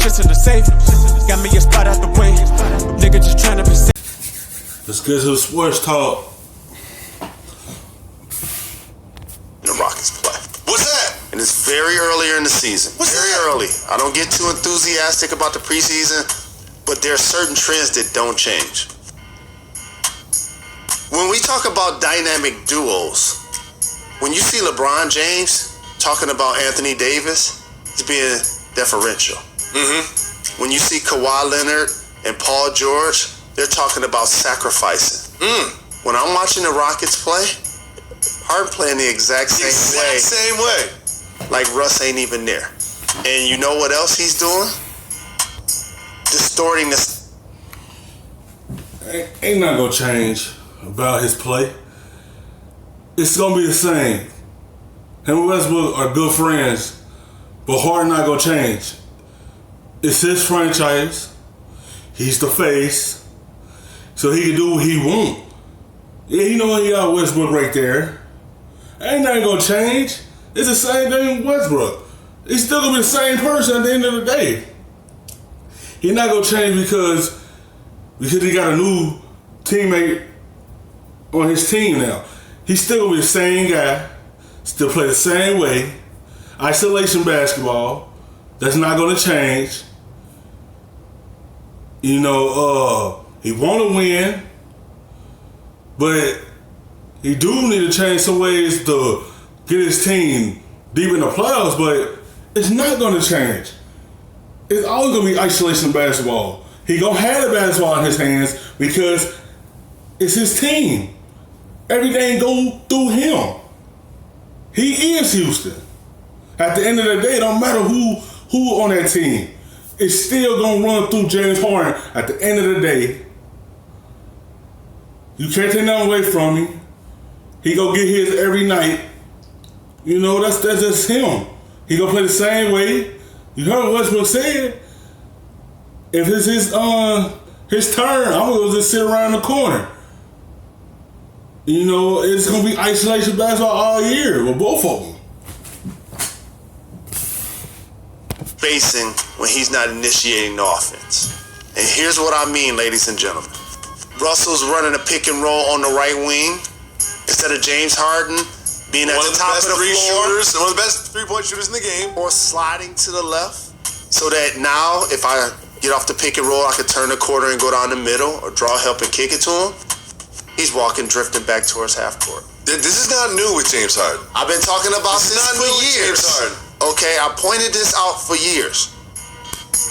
shit's in the safe. Got me a spot out the way. Nigga just tryna be safe. Let's get to the sports talk. The Rockets play. What's that? And it's very earlier in the season. Very early. I don't get too enthusiastic about the preseason, but there are certain trends that don't change. When we talk about dynamic duos, when you see LeBron James talking about Anthony Davis, he's being deferential. When you see Kawhi Leonard and Paul George, they're talking about sacrificing. When I'm watching the Rockets play, Harden playing the exact same way. Like Russ ain't even there. And you know what else he's doing? Distorting this. Ain't nothing gonna change about his play. It's gonna be the same. Him and Westbrook are good friends, but Harden not gonna change. It's his franchise. He's the face, so he can do what he want. Yeah, you know what? He got Westbrook right there. Ain't nothing gonna change. It's the same thing with Westbrook. He's still gonna be the same person at the end of the day. He's not gonna change because he got a new teammate on his team now. He's still gonna be the same guy, still play the same way. Isolation basketball, that's not gonna change. You know, he wanna win, but he do need to change some ways to get his team deep in the playoffs, but it's not gonna change. It's always gonna be isolation basketball. He gonna have the basketball in his hands because it's his team. Everything go through him. He is Houston. At the end of the day, it don't matter who on that team. It's still gonna run through James Harden at the end of the day. You can't take nothing away from him. He gonna get his every night. You know, that's just him. He gonna play the same way. You heard what Westbrook said. If it's his turn, I'm gonna just sit around the corner. You know, it's gonna be isolation basketball all year with both of them. Facing when he's not initiating the offense. And here's what I mean, ladies and gentlemen. Russell's running a pick and roll on the right wing instead of James Harden being at the top of the floor. One of the best three-point shooters in the game. Or sliding to the left so that now if I get off the pick and roll, I can turn the corner and go down the middle or draw help and kick it to him. He's walking, drifting back towards half court. This is not new with James Harden. I've been talking about this for years. Okay, I pointed this out for years.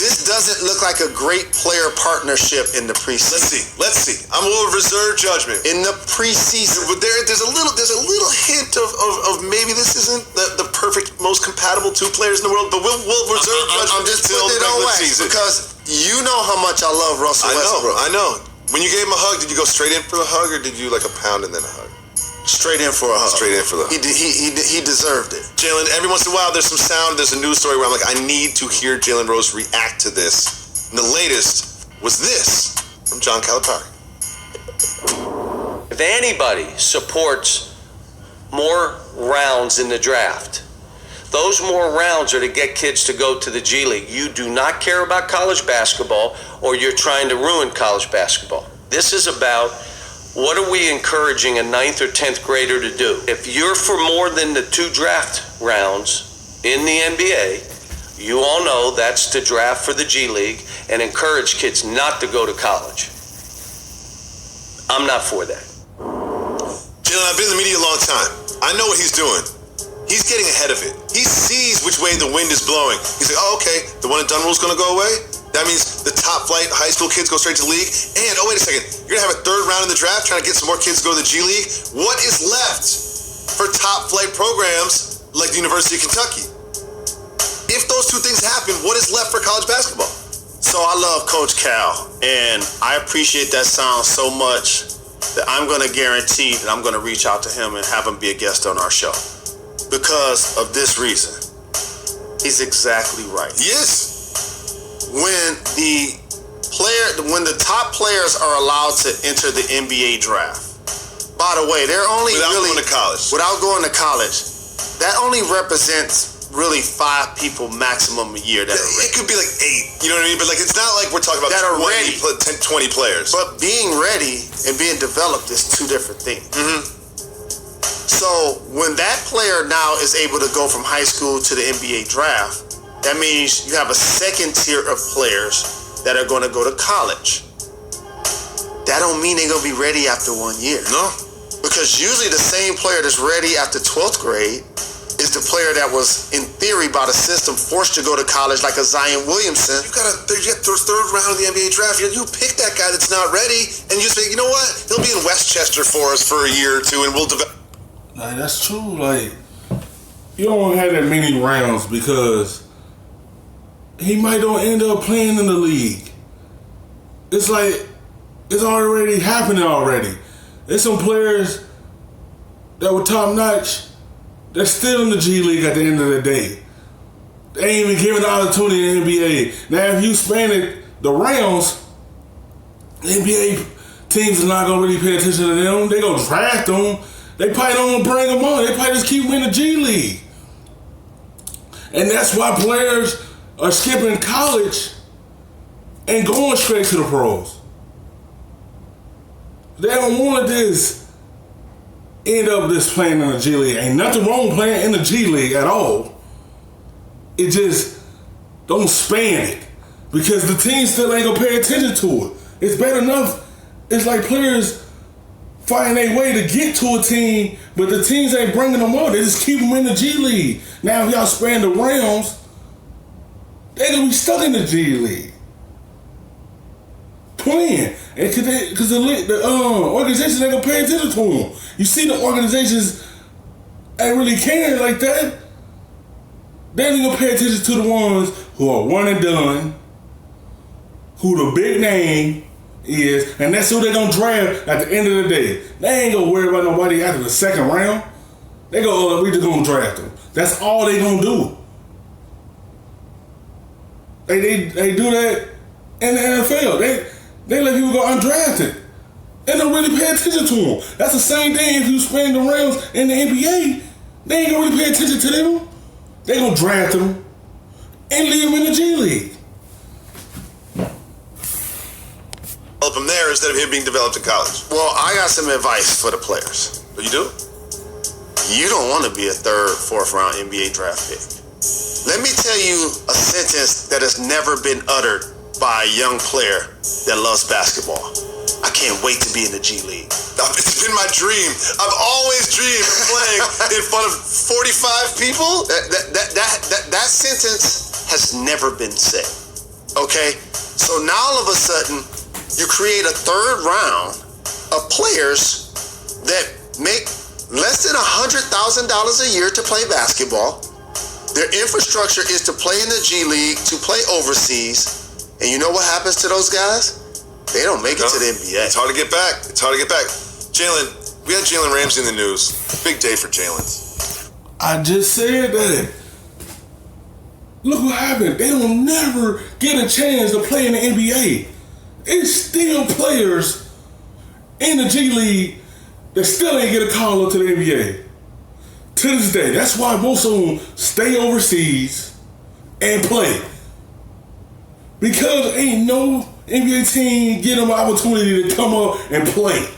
This doesn't look like a great player partnership in the preseason. Let's see. I'm a little reserved judgment. In the preseason, but there's a little hint of maybe this isn't the perfect, most compatible two players in the world. But we'll reserve judgment. I'm just putting it on wax because you know how much I love Russell Westbrook. I know. When you gave him a hug, did you go straight in for the hug, or did you like a pound and then a hug? Straight in for a hug. Straight in for the hug. He deserved it. Jalen, every once in a while there's some sound, there's a news story where I'm like, I need to hear Jalen Rose react to this. And the latest was this from John Calipari. If anybody supports more rounds in the draft, those more rounds are to get kids to go to the G League. You do not care about college basketball, or you're trying to ruin college basketball. This is about what are we encouraging a 9th or 10th grader to do? If you're for more than the 2 draft rounds in the NBA, you all know that's to draft for the G League and encourage kids not to go to college. I'm not for that. Jalen, I've been in the media a long time. I know what he's doing. He's getting ahead of it. He sees which way the wind is blowing. He's like, oh, okay, the one in Dunwell's going to go away? That means the top flight high school kids go straight to the league? And, oh, wait a second, you're going to have a 3rd round in the draft trying to get some more kids to go to the G League? What is left for top flight programs like the University of Kentucky? If those two things happen, what is left for college basketball? So I love Coach Cal, and I appreciate that sound so much that I'm going to guarantee that I'm going to reach out to him and have him be a guest on our show. Because of this reason. He's exactly right. Yes. When the top players are allowed to enter the NBA draft, by the way, they're only without going to college. That only represents really 5 people maximum a year that are ready. It could be like 8, you know what I mean? But like, it's not like we're talking about That are 20, ready. 10, 20 players. But being ready and being developed is 2 different things. So when that player now is able to go from high school to the NBA draft, that means you have a second tier of players that are going to go to college. That don't mean they're going to be ready after 1 year. No. Because usually the same player that's ready after 12th grade is the player that was, in theory, by the system, forced to go to college, like a Zion Williamson. You got third round of the NBA draft. You pick that guy that's not ready, and you say, you know what? He'll be in Westchester for us for a year or 2, and we'll develop. Like, that's true. Like, you don't have that many rounds because he might don't end up playing in the league. It's like, it's already happening already. There's some players that were top notch they're still in the G League at the end of the day. They ain't even giving the opportunity in the NBA. Now, if you expanded the rounds, the NBA teams are not going to really pay attention to them. They going to draft them. They probably don't want to bring them on. They probably just keep them in the G League. And that's why players are skipping college and going straight to the pros. They don't want to just end up just playing in the G League. Ain't nothing wrong with playing in the G League at all. It just don't span it because the team still ain't gonna pay attention to it. It's bad enough. It's like players find their way to get to a team, but the teams ain't bringing them up. They just keep them in the G League. Now, if y'all span the rounds, they're gonna be stuck in the G League playing, and because the organizations ain't gonna pay attention to them. You see, the organizations ain't really caring like that. They ain't gonna pay attention to the ones who are one and done, who the big name is, and that's who they gonna draft at the end of the day. They ain't gonna worry about nobody after the second round. They go, we just gonna draft them. That's all they gonna do. They do that in the NFL. They let people go undrafted. They don't really pay attention to them. That's the same thing if you spend the rounds in the NBA. They ain't gonna really pay attention to them. They gonna draft them and leave them in the G League. Develop him there instead of him being developed in college. Well, I got some advice for the players. But you do? You don't want to be a 3rd, 4th round NBA draft pick. Let me tell you a sentence that has never been uttered by a young player that loves basketball. I can't wait to be in the G League. It's been my dream. I've always dreamed of playing in front of 45 people. That sentence has never been said. Okay? So now all of a sudden, you create a 3rd round of players that make less than $100,000 a year to play basketball. Their infrastructure is to play in the G League, to play overseas. And you know what happens to those guys? They don't make it to the NBA. It's hard to get back. Jalen, we had Jalen Ramsey in the news. Big day for Jalen. I just said that. Look what happened. They don't never get a chance to play in the NBA. It's still players in the G League that still ain't get a call up to the NBA. To this day. That's why most of them stay overseas and play. Because ain't no NBA team get them an opportunity to come up and play.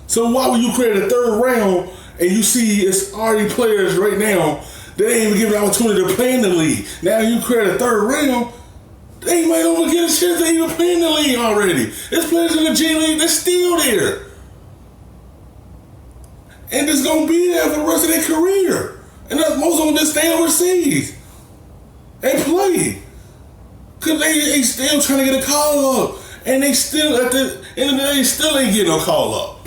So why would you create a 3rd round and you see it's already players right now that ain't even given an opportunity to play in the league? Now you create a 3rd round, they might not get a chance to even play in the league already. There's players in the G League that's still there. And it's gonna be there for the rest of their career. And most of them just stay overseas and play. Cause they still trying to get a call up. And they still, at the end of the day, still ain't getting no call up.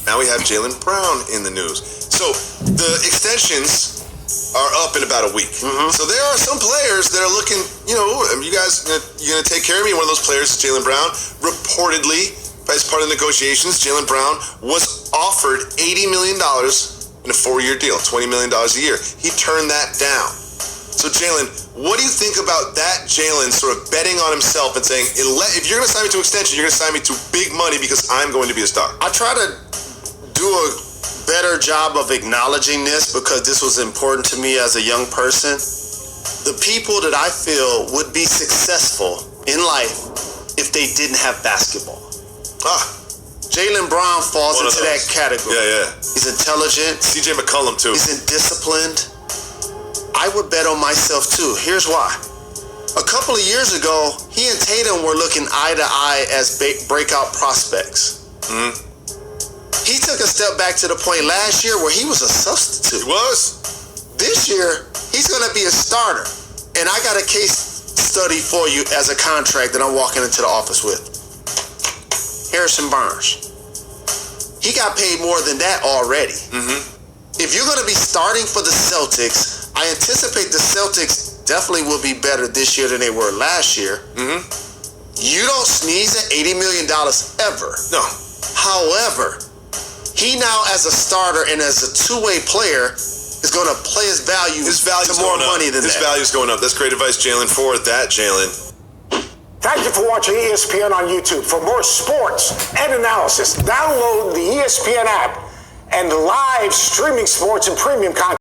Now we have Jalen Brown in the news. So the extensions are up in about a week. So there are some players that are looking, you guys, you're going to take care of me. One of those players is Jalen Brown. Reportedly, as part of the negotiations, Jalen Brown was offered $80 million in a 4-year deal, $20 million a year. He turned that down. So Jalen, what do you think about that Jalen sort of betting on himself and saying, if you're going to sign me to extension, you're going to sign me to big money because I'm going to be a star? I try to do a better job of acknowledging this because this was important to me as a young person. The people that I feel would be successful in life if they didn't have basketball. Jalen Brown falls into that category. Yeah. He's intelligent. CJ McCollum, too. He's indisciplined. I would bet on myself, too. Here's why. A couple of years ago, he and Tatum were looking eye to eye as breakout prospects. Mm-hmm. He took a step back to the point last year where he was a substitute. He was. This year, he's going to be a starter. And I got a case study for you as a contract that I'm walking into the office with. Harrison Barnes. He got paid more than that already. Mm-hmm. If you're going to be starting for the Celtics, I anticipate the Celtics definitely will be better this year than they were last year. Mm-hmm. You don't sneeze at $80 million ever. No. However, he now as a starter and as a two-way player is going to play his value to more money than that. His value's going up. That's great advice, Jalen. For that, Jalen. Thank you for watching ESPN on YouTube. For more sports and analysis, download the ESPN app and live streaming sports and premium content.